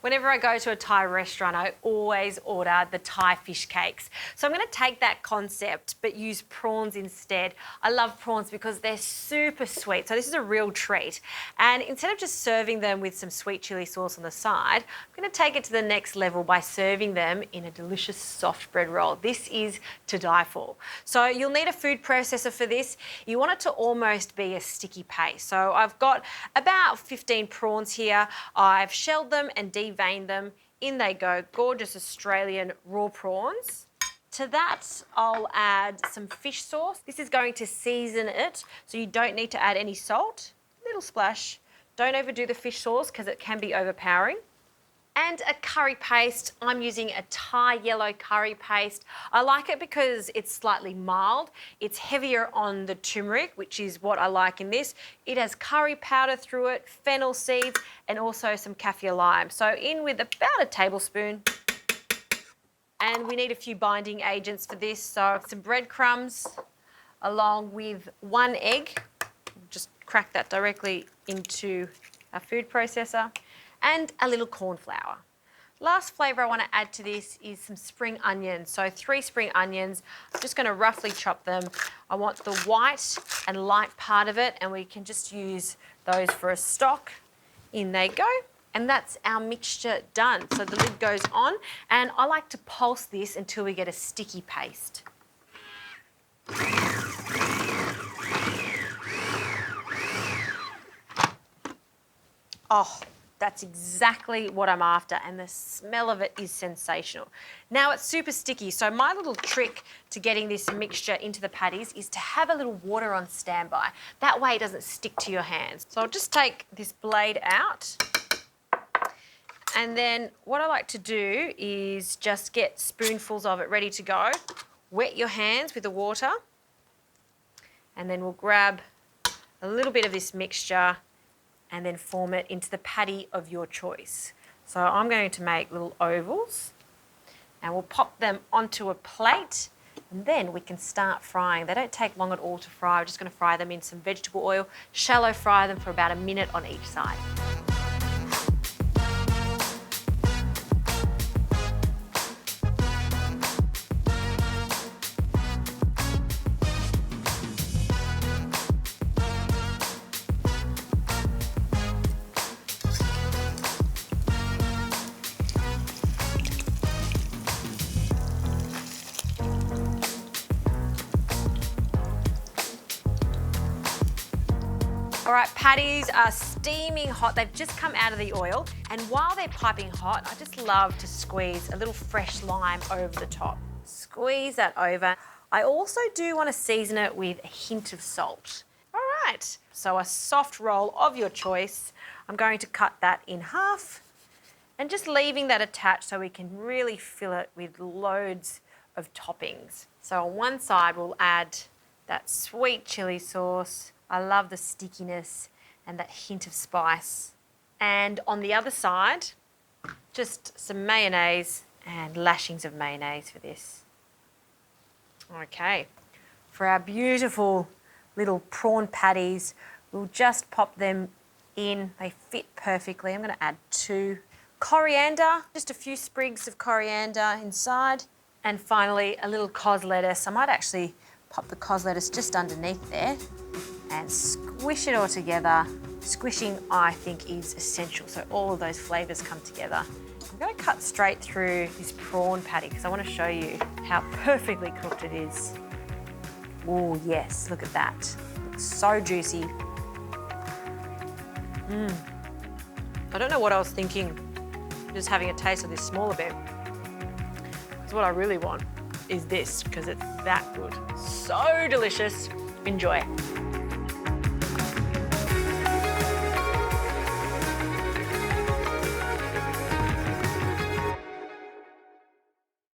Whenever I go to a Thai restaurant, I always order the Thai fish cakes. So I'm going to take that concept but use prawns instead. I love prawns because they're super sweet, so this is a real treat. And instead of just serving them with some sweet chili sauce on the side, I'm going to take it to the next level by serving them in a delicious soft bread roll. This is to die for. So you'll need a food processor for this. You want it to almost be a sticky paste. So I've got about 15 prawns here. I've shelled them and deveined them. In they go, gorgeous Australian raw prawns. To that, I'll add some fish sauce. This is going to season it, so you don't need to add any salt. Little splash. Don't overdo the fish sauce because it can be overpowering. And a curry paste. I'm using a Thai yellow curry paste. I like it because it's slightly mild. It's heavier on the turmeric, which is what I like in this. It has curry powder through it, fennel seeds, and also some kaffir lime. So in with about a tablespoon. And we need a few binding agents for this. So some breadcrumbs along with 1 egg. Just crack that directly into our food processor. And a little corn flour. Last flavour I want to add to this is some spring onions. So 3 spring onions. I'm just going to roughly chop them. I want the white and light part of it, and we can just use those for a stock. In they go. And that's our mixture done. So the lid goes on, and I like to pulse this until we get a sticky paste. Oh, that's exactly what I'm after, and the smell of it is sensational. Now it's super sticky, so my little trick to getting this mixture into the patties is to have a little water on standby. That way it doesn't stick to your hands. So I'll just take this blade out, and then what I like to do is just get spoonfuls of it ready to go. Wet your hands with the water, and then we'll grab a little bit of this mixture and then form it into the patty of your choice. So I'm going to make little ovals, and we'll pop them onto a plate, and then we can start frying. They don't take long at all to fry. We're just going to fry them in some vegetable oil, shallow fry them for about a minute on each side. All right, patties are steaming hot. They've just come out of the oil. And while they're piping hot, I just love to squeeze a little fresh lime over the top. Squeeze that over. I also do want to season it with a hint of salt. All right, so a soft roll of your choice. I'm going to cut that in half and just leaving that attached so we can really fill it with loads of toppings. So on one side, we'll add that sweet chili sauce. I love the stickiness and that hint of spice. And on the other side, just some mayonnaise and lashings of mayonnaise for this. Okay, for our beautiful little prawn patties, we'll just pop them in. They fit perfectly. I'm going to add 2. Coriander, just a few sprigs of coriander inside. And finally, a little cos lettuce. I might actually pop the cos lettuce just underneath there and squish it all together. Squishing, I think, is essential, so all of those flavours come together. I'm going to cut straight through this prawn patty because I want to show you how perfectly cooked it is. Oh yes, look at that. It's so juicy. I don't know what I was thinking, just having a taste of this smaller bit. Because what I really want is this, because it's that good. So delicious. Enjoy.